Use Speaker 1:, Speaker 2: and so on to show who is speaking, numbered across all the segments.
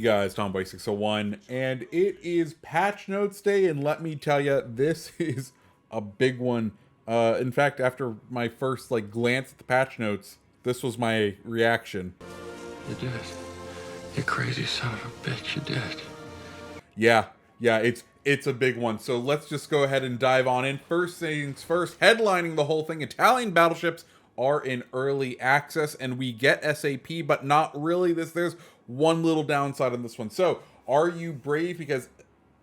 Speaker 1: guys? Tomboy601, and it is patch notes day, and let me tell you, this is a big one. In fact, after my first glance at the patch notes, this was my reaction.
Speaker 2: You did. You crazy son of a bitch, you did.
Speaker 1: Yeah, it's a big one. So let's just go ahead and dive on in. First things first, headlining the whole thing, Italian battleships are in early access, and we get SAP, but not really. There's one little downside on this one. So are you brave? Because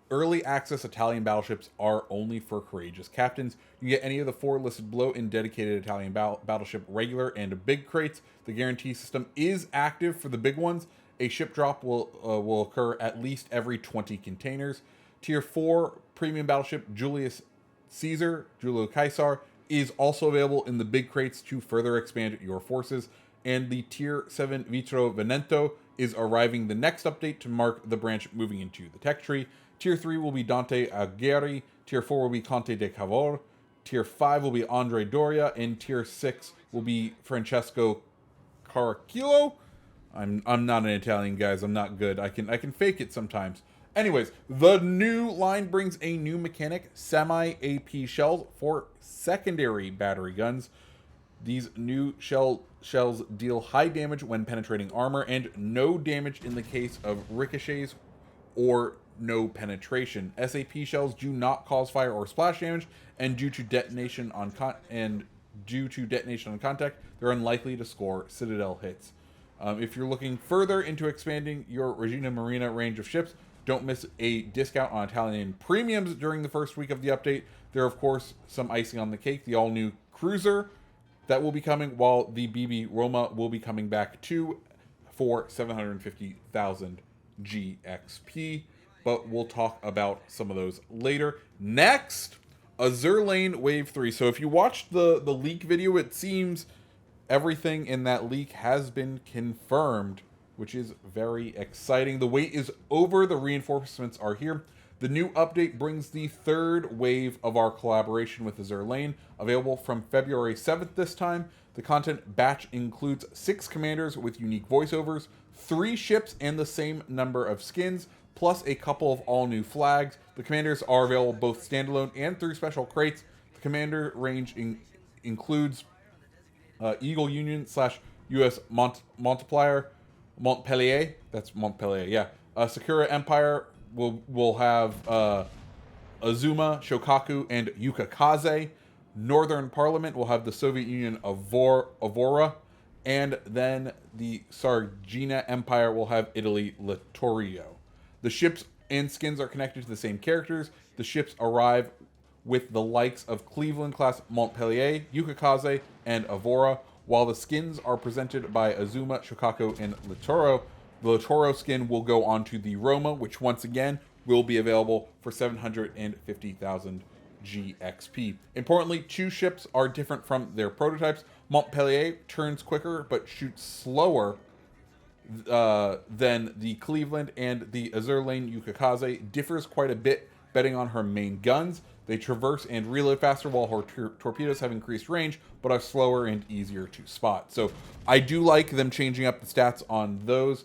Speaker 1: early access Italian battleships are only for courageous captains. You get any of the 4 listed below in dedicated Italian battleship regular and big crates. The guarantee system is active for the big ones. A ship drop will occur at least every 20 containers. Tier 4 premium battleship Julius Caesar, Julio Caesar, is also available in the big crates to further expand your forces. And the Tier 7 Vitro Veneto is arriving the next update to mark the branch moving into the tech tree. Tier 3 will be Dante Alighieri, Tier 4 will be Conte de Cavour, Tier 5 will be Andre Doria, and Tier 6 will be Francesco Caracciolo. I'm not an Italian, guys. I'm not good. I can fake it sometimes. Anyways, the new line brings a new mechanic, semi-AP shells for secondary battery guns. These new shells deal high damage when penetrating armor and no damage in the case of ricochets or no penetration. SAP shells do not cause fire or splash damage, and due to detonation on contact, they're unlikely to score Citadel hits. If you're looking further into expanding your Regina Marina range of ships, don't miss a discount on Italian premiums during the first week of the update. There are, of course, some icing on the cake. The all-new cruiser that will be coming, while the BB Roma will be coming back too for 750,000 GXP. But we'll talk about some of those later. Next, Azur Lane Wave 3. So if you watched the leak video, it seems everything in that leak has been confirmed, which is very exciting. The wait is over. The reinforcements are here. The new update brings the 3rd wave of our collaboration with Azur Lane, available from February 7th this time. The content batch includes 6 commanders with unique voiceovers, 3 ships and the same number of skins, plus a couple of all-new flags. The commanders are available both standalone and through special crates. The commander range includes Eagle Union / US Montpellier, that's Montpellier, yeah. Sakura Empire will have Azuma, Shokaku, and Yukikaze. Northern Parliament will have the Soviet Union Avora, and then the Sargina Empire will have Italy Littorio. The ships and skins are connected to the same characters. The ships arrive with the likes of Cleveland-class Montpellier, Yukikaze, and Avora, while the skins are presented by Azuma, Shokaku, and Littorio. The Littorio skin will go onto the Roma, which once again will be available for 750,000 GXP. Importantly, 2 ships are different from their prototypes. Montpellier turns quicker but shoots slower than the Cleveland, and the Azur Lane Yukikaze differs quite a bit betting on her main guns. They traverse and reload faster, while her torpedoes have increased range, but are slower and easier to spot. So I do like them changing up the stats on those.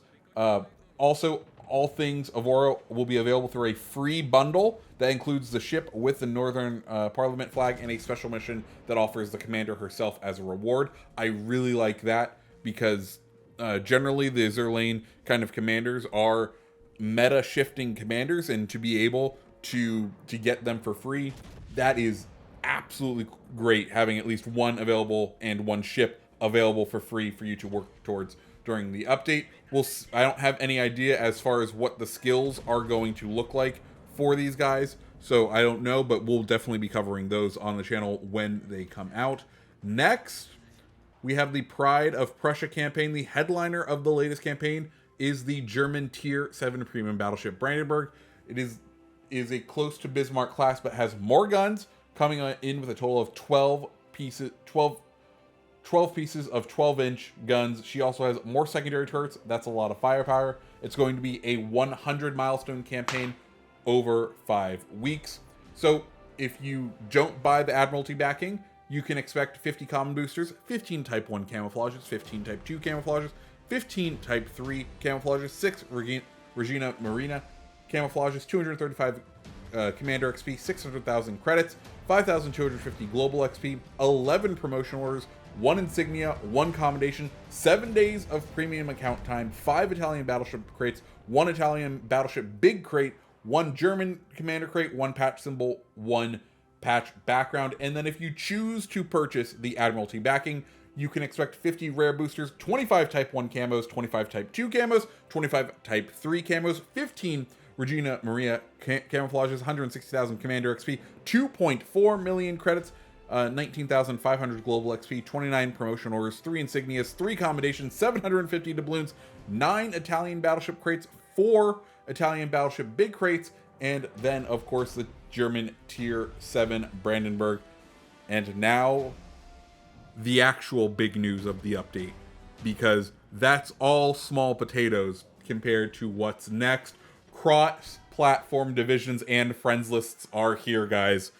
Speaker 1: Also, all things Avora will be available through a free bundle that includes the ship with the Northern Parliament flag and a special mission that offers the commander herself as a reward. I really like that because generally the Azur Lane kind of commanders are meta shifting commanders, and to be able to get them for free, that is absolutely great, having at least one available and one ship available for free for you to work towards during the update. I don't have any idea as far as what the skills are going to look like for these guys, so I don't know, but we'll definitely be covering those on the channel when they come out. Next, we have the Pride of Prussia campaign. The headliner of the latest campaign is the German Tier 7 premium battleship Brandenburg. It is a close to Bismarck class, but has more guns, coming in with a total of 12 pieces of 12-inch guns. She also has more secondary turrets. That's a lot of firepower. It's going to be a 100 milestone campaign over 5 weeks. So if you don't buy the Admiralty backing, you can expect 50 common boosters, 15 Type 1 camouflages, 15 Type 2 camouflages, 15 Type 3 camouflages, 6 Regina Marina camouflages, 235 Commander XP, 600,000 credits, 5,250 global XP, 11 promotion orders, 1 insignia, 1 commendation, 7 days of premium account time, 5 Italian battleship crates, 1 Italian battleship big crate, 1 German commander crate, 1 patch symbol, 1 patch background. And then if you choose to purchase the Admiralty backing, you can expect 50 rare boosters, 25 Type 1 camos, 25 Type 2 camos, 25 Type 3 camos, 15 Regina Maria camouflages, 160,000 Commander XP, 2.4 million credits, 19,500 global XP, 29 promotion orders, 3 insignias, 3 commendations, 750 doubloons, 9 Italian battleship crates, 4 Italian battleship big crates, and then, of course, the German Tier 7 Brandenburg. And now, the actual big news of the update, because that's all small potatoes compared to what's next. Cross-platform divisions and friends lists are here, guys.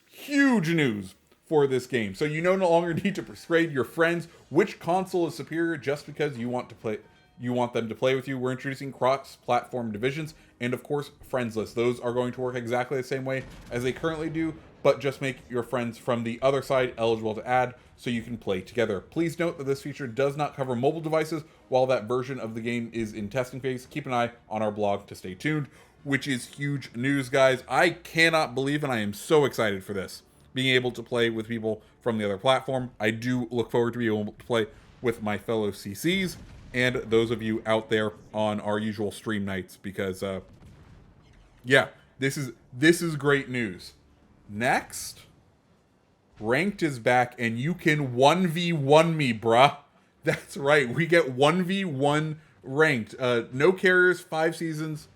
Speaker 1: Huge news for this game. So you no longer need to persuade your friends which console is superior just because you want them to play with you. We're introducing cross-platform divisions and, of course, friends lists. Those are going to work exactly the same way as they currently do, but just make your friends from the other side eligible to add so you can play together. Please note that this feature does not cover mobile devices while that version of the game is in testing phase. Keep an eye on our blog to stay tuned, which is huge news, guys. I cannot believe, and I am so excited for this, being able to play with people from the other platform. I do look forward to being able to play with my fellow CCs and those of you out there on our usual stream nights, because yeah, this is great news. Next, Ranked is back, and you can 1v1 me, bruh. That's right, we get 1v1 Ranked. No carriers, 5 seasons,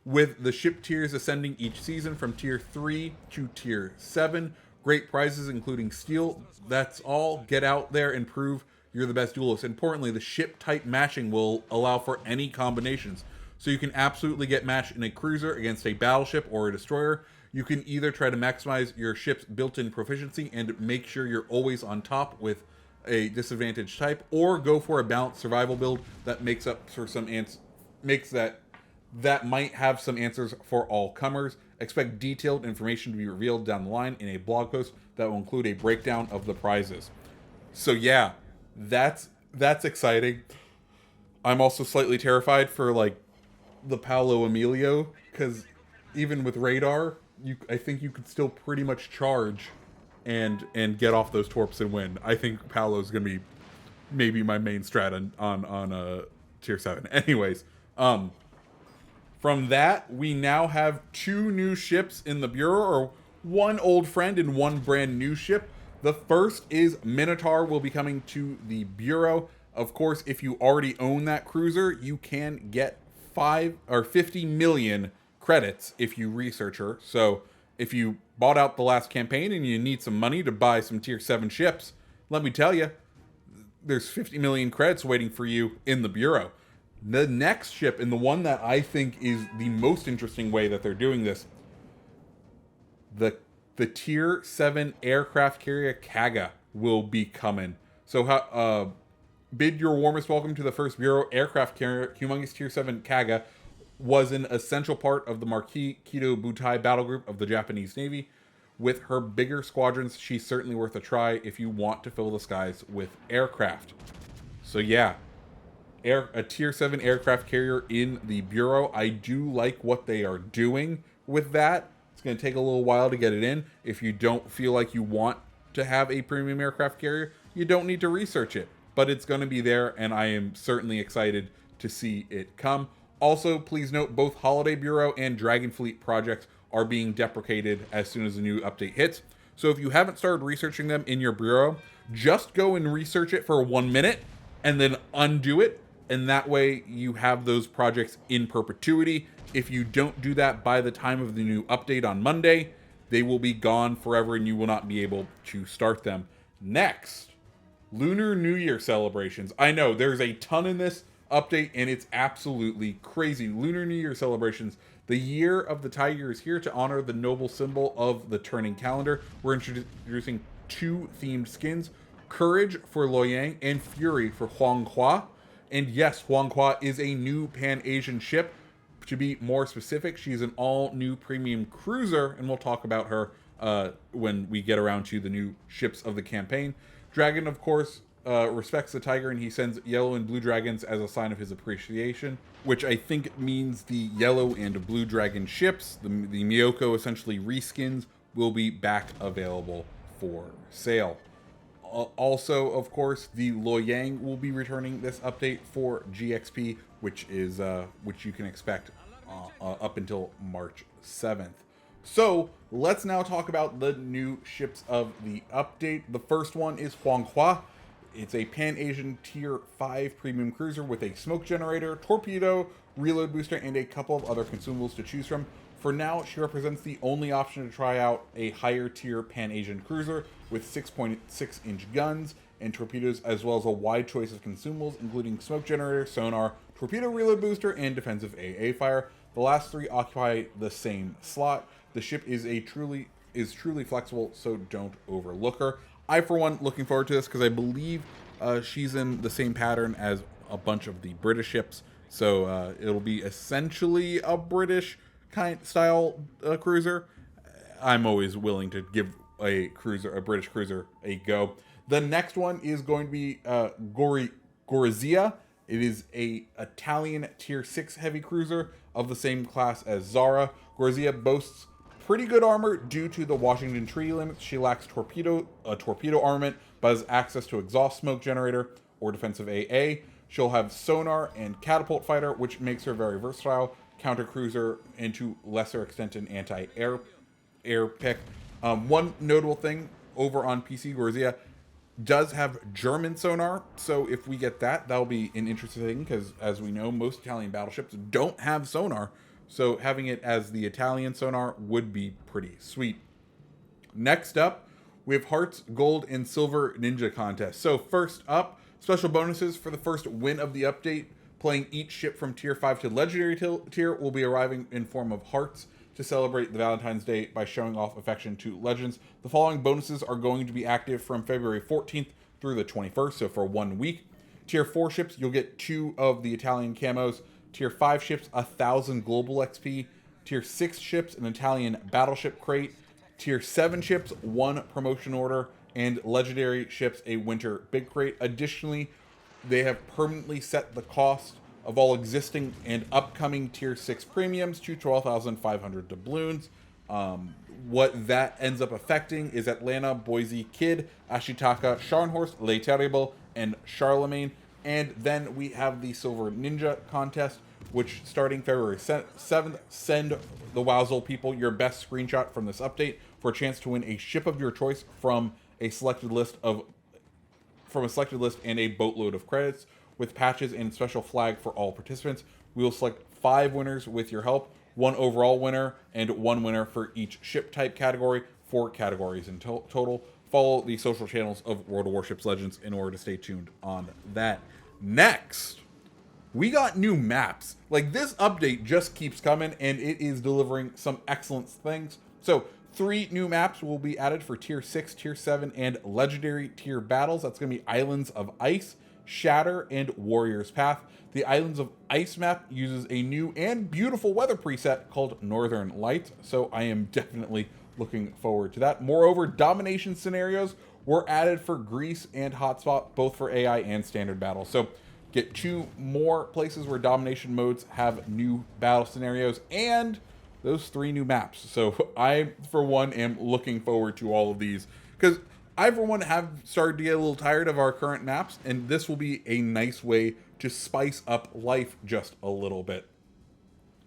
Speaker 1: with the ship tiers ascending each season from Tier 3 to Tier 7. Great prizes, including steel. That's all. Get out there and prove you're the best duelist. Importantly, the ship type matching will allow for any combinations. So you can absolutely get matched in a cruiser against a battleship or a destroyer. You can either try to maximize your ship's built-in proficiency and make sure you're always on top with a disadvantaged type, or go for a balanced survival build that makes up for some that might have some answers for all comers. Expect detailed information to be revealed down the line in a blog post that will include a breakdown of the prizes. So yeah, that's exciting. I'm also slightly terrified for like the Paolo Emilio, because even with radar, I think you could still pretty much charge and get off those torps and win. I think Paolo's gonna be maybe my main strat on Tier 7. Anyways, from that, we now have 2 new ships in the Bureau, or 1 old friend and 1 brand new ship. The first is Minotaur, will be coming to the Bureau. Of course, if you already own that cruiser, you can get 50 million credits if you research her. So if you bought out the last campaign and you need some money to buy some Tier 7 ships, let me tell you, there's 50 million credits waiting for you in the Bureau. The next ship, and the one that I think is the most interesting way that they're doing this, the Tier 7 aircraft carrier Kaga will be coming. So bid your warmest welcome to the first Bureau aircraft carrier. Humongous Tier 7 Kaga was an essential part of the Marquis Kido Butai battle group of the Japanese Navy. With her bigger squadrons, she's certainly worth a try if you want to fill the skies with aircraft. So yeah, a Tier 7 aircraft carrier in the Bureau. I do like what they are doing with that. It's going to take a little while to get it in. If you don't feel like you want to have a premium aircraft carrier, you don't need to research it. But it's going to be there, and I am certainly excited to see it come. Also, please note both Holiday Bureau and Dragon Fleet projects are being deprecated as soon as the new update hits. So if you haven't started researching them in your Bureau, just go and research it for 1 minute and then undo it. And that way you have those projects in perpetuity. If you don't do that by the time of the new update on Monday, they will be gone forever and you will not be able to start them. Next, Lunar New Year celebrations. I know there's a ton in this update and it's absolutely crazy. Lunar New Year celebrations. The year of the tiger is here to honor the noble symbol of the turning calendar. We're introducing 2 themed skins, Courage for Loyang and Fury for Huanghua. And yes, Huanghua is a new Pan-Asian ship To be more specific, she's an all-new premium cruiser, and we'll talk about her when we get around to the new ships of the campaign. Dragon, of course, respects the tiger, and he sends yellow and blue dragons as a sign of his appreciation, which I think means the yellow and blue dragon ships, the Miyoko essentially reskins, will be back available for sale. Also, of course, the Loyang will be returning this update for GXP, which you can expect up until March 7th. So let's now talk about the new ships of the update. The first one is Huanghua. It's a Pan-Asian Tier 5 premium cruiser with a smoke generator, torpedo, reload booster, and a couple of other consumables to choose from. For now, she represents the only option to try out a higher tier Pan-Asian cruiser with 6.6-inch guns and torpedoes, as well as a wide choice of consumables, including smoke generator, sonar, torpedo reload booster, and defensive AA fire. The last three occupy the same slot. The ship is truly flexible, so don't overlook her. I, for one, looking forward to this because I believe she's in the same pattern as a bunch of the British ships, so it'll be essentially a British style cruiser. I'm always willing to give a British cruiser, a go. The next one is going to be Gorizia. It is a Italian Tier 6 heavy cruiser of the same class as Zara. Gorizia boasts pretty good armor due to the Washington Treaty limits. She lacks torpedo armament, but has access to exhaust smoke generator or defensive AA. She'll have sonar and catapult fighter, which makes her very versatile. Counter cruiser, and to lesser extent an anti-air pick. One notable thing over on PC, Gorizia does have German sonar, so if we get that, that'll be an interesting thing, because as we know, most Italian battleships don't have sonar, so having it as the Italian sonar would be pretty sweet. Next up, we have Hearts, Gold, and Silver Ninja Contest. So first up, special bonuses for the first win of the update. Playing each ship from Tier 5 to Legendary Tier will be arriving in form of hearts to celebrate the Valentine's Day by showing off affection to legends. The following bonuses are going to be active from February 14th through the 21st, so for 1 week. Tier 4 ships, you'll get 2 of the Italian camos. Tier 5 ships, 1,000 global XP. Tier 6 ships, an Italian battleship crate. Tier 7 ships, 1 promotion order. And Legendary ships, a winter big crate. Additionally, they have permanently set the cost of all existing and upcoming Tier 6 premiums to 12,500 doubloons. What that ends up affecting is Atlanta, Boise, Kidd, Ashitaka, Scharnhorst, Le Terrible, and Charlemagne. And then we have the Silver Ninja Contest, which starting February 7th, send the Wowzle people your best screenshot from this update for a chance to win a ship of your choice from a selected list and a boatload of credits with patches and special flag for all participants. We will select 5 winners with your help, 1 overall winner, and 1 winner for each ship type category, 4 categories in total. Follow the social channels of World of Warships Legends in order to stay tuned on that. Next, we got new maps. Like, this update just keeps coming, and it is delivering some excellent things. So 3 new maps will be added for Tier 6, Tier 7, and Legendary Tier battles. That's going to be Islands of Ice, Shatter, and Warrior's Path. The Islands of Ice map uses a new and beautiful weather preset called Northern Lights, so I am definitely looking forward to that. Moreover, domination scenarios were added for Greece and Hotspot, both for AI and standard battle. So get 2 more places where domination modes have new battle scenarios and those 3 new maps. So I, for one, am looking forward to all of these, because I, for one, have started to get a little tired of our current maps, and this will be a nice way to spice up life just a little bit.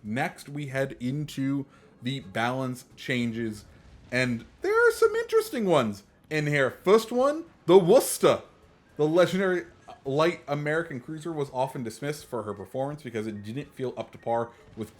Speaker 1: Next, we head into the balance changes, and there are some interesting ones in here. First one, the Worcester. The legendary light American cruiser was often dismissed for her performance because it didn't feel up to par with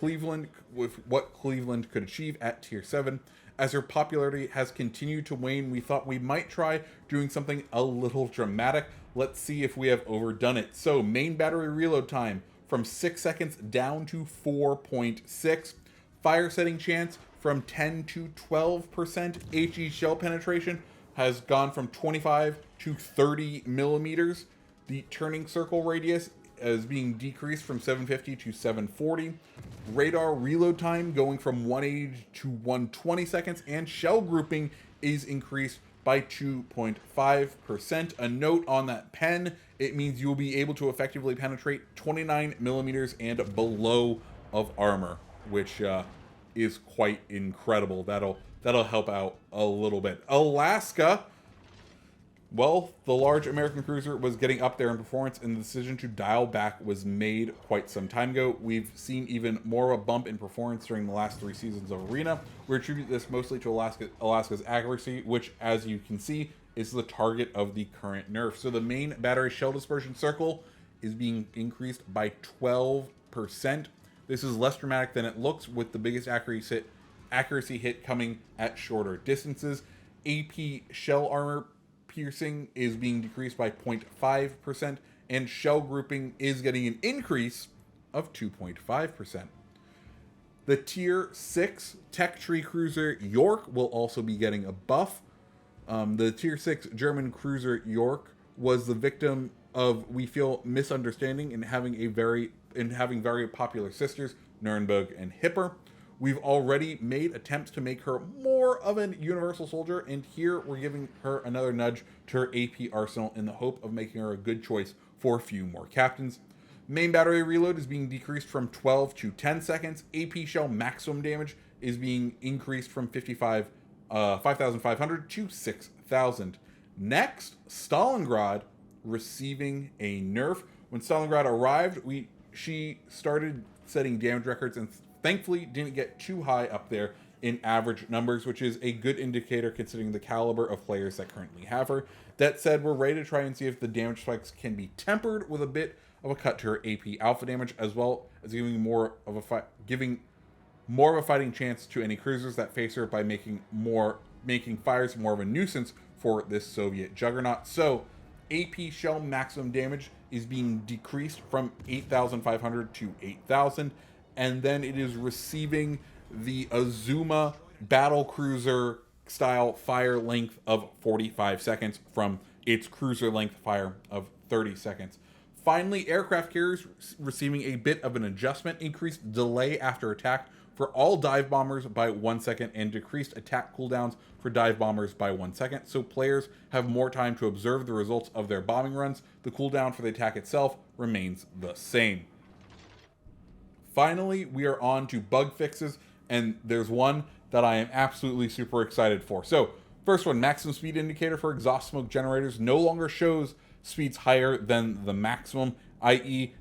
Speaker 1: what Cleveland could achieve at Tier 7. As her popularity has continued to wane, we thought we might try doing something a little dramatic. Let's see if we have overdone it. So, main battery reload time from 6 seconds down to 4.6. Fire setting chance from 10 to 12%. HE shell penetration has gone from 25 to 30 millimeters. The turning circle radius is being decreased from 750 to 740. Radar reload time going from 180 to 120 seconds, and shell grouping is increased by 2.5%. A note on that pen, it means you'll be able to effectively penetrate 29 millimeters and below of armor, which is quite incredible. That'll help out a little bit. Alaska, well, the large American cruiser was getting up there in performance, and the decision to dial back was made quite some time ago. We've seen even more of a bump in performance during the last 3 seasons of Arena. We attribute this mostly to Alaska's accuracy, which, as you can see, is the target of the current nerf. So the main battery shell dispersion circle is being increased by 12%. This is less dramatic than it looks, with the biggest accuracy hit coming at shorter distances. AP shell armor piercing is being decreased by 0.5%, and shell grouping is getting an increase of 2.5%. The Tier 6 Tech Tree Cruiser York will also be getting a buff. The Tier 6 German Cruiser York was the victim of, we feel, misunderstanding and having very popular sisters, Nuremberg and Hipper. We've already made attempts to make her more of a universal soldier, and here we're giving her another nudge to her AP arsenal in the hope of making her a good choice for a few more captains. Main battery reload is being decreased from 12 to 10 seconds. AP shell maximum damage is being increased from 5,500 to 6,000. Next, Stalingrad receiving a nerf. When Stalingrad arrived, she started setting damage records and thankfully didn't get too high up there in average numbers, which is a good indicator considering the caliber of players that currently have her. That said, we're ready to try and see if the damage spikes can be tempered with a bit of a cut to her AP alpha damage, as well as giving more of a fighting chance to any cruisers that face her by making fires more of a nuisance for this Soviet juggernaut. So AP shell maximum damage is being decreased from 8,500 to 8,000. And then it is receiving the Azuma battle cruiser style fire length of 45 seconds from its cruiser length fire of 30 seconds. Finally, aircraft carriers receiving a bit of an adjustment, increased delay after attack for all dive bombers by 1 second, and decreased attack cooldowns for dive bombers by 1 second, so players have more time to observe the results of their bombing runs. The cooldown for the attack itself remains the same. Finally, we are on to bug fixes, and there's one that I am absolutely super excited for. So, first one, maximum speed indicator for exhaust smoke generators no longer shows speeds higher than the maximum, i.e.,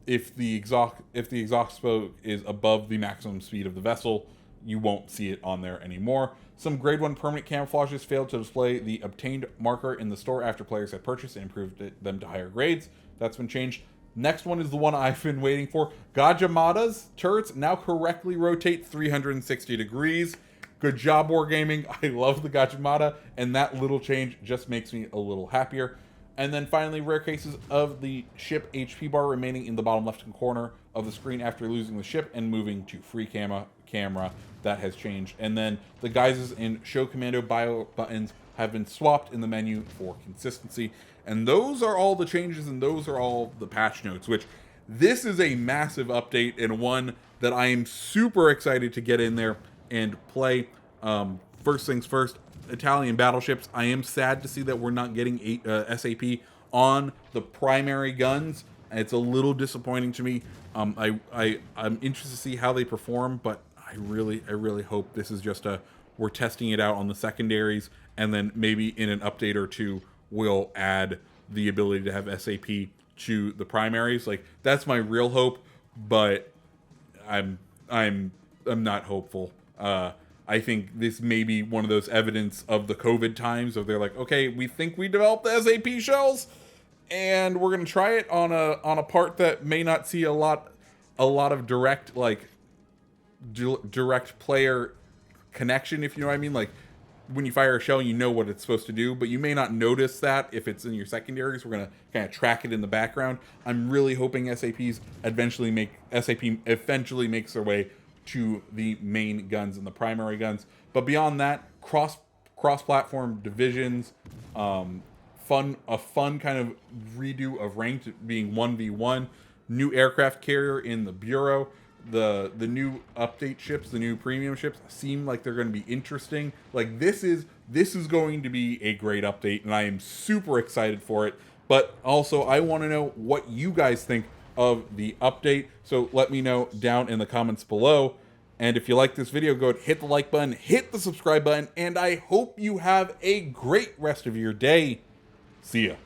Speaker 1: if the exhaust smoke is above the maximum speed of the vessel, you won't see it on there anymore. Some grade 1 permanent camouflages failed to display the obtained marker in the store after players had purchased and improved them to higher grades. That's been changed. Next one is the one I've been waiting for. Gajimada's turrets now correctly rotate 360 degrees. Good job, Wargaming. I love the Gajimada, and that little change just makes me a little happier. And then finally, rare cases of the ship HP bar remaining in the bottom left corner of the screen after losing the ship and moving to free camera. That has changed. And then the guises and show commando bio buttons have been swapped in the menu for consistency. And those are all the changes, and those are all the patch notes, which this is a massive update and one that I am super excited to get in there and play. First things first, Italian battleships. I am sad to see that we're not getting SAP on the primary guns. It's a little disappointing to me. I'm interested to see how they perform, but I really hope this is just we're testing it out on the secondaries, and then maybe in an update or two we'll add the ability to have SAP to the primaries. Like, that's my real hope, but I'm not hopeful. I think this may be one of those evidence of the COVID times of they're like, okay, we think we developed the SAP shells, and we're gonna try it on a part that may not see a lot of direct player connection, if you know what I mean. Like, when you fire a shell, you know what it's supposed to do, but you may not notice that if it's in your secondaries. We're gonna kind of track it in the background. I'm really hoping SAP eventually makes their way to the main guns and the primary guns. But beyond that, cross-platform divisions, fun kind of redo of ranked being 1v1, new aircraft carrier in the bureau, the new update ships, the new premium ships seem like they're going to be interesting. Like this is going to be a great update, and I am super excited for it. But also I want to know what you guys think of the update, so let me know down in the comments below. And if you like this video, go ahead, hit the like button, hit the subscribe button, and I hope you have a great rest of your day. See ya.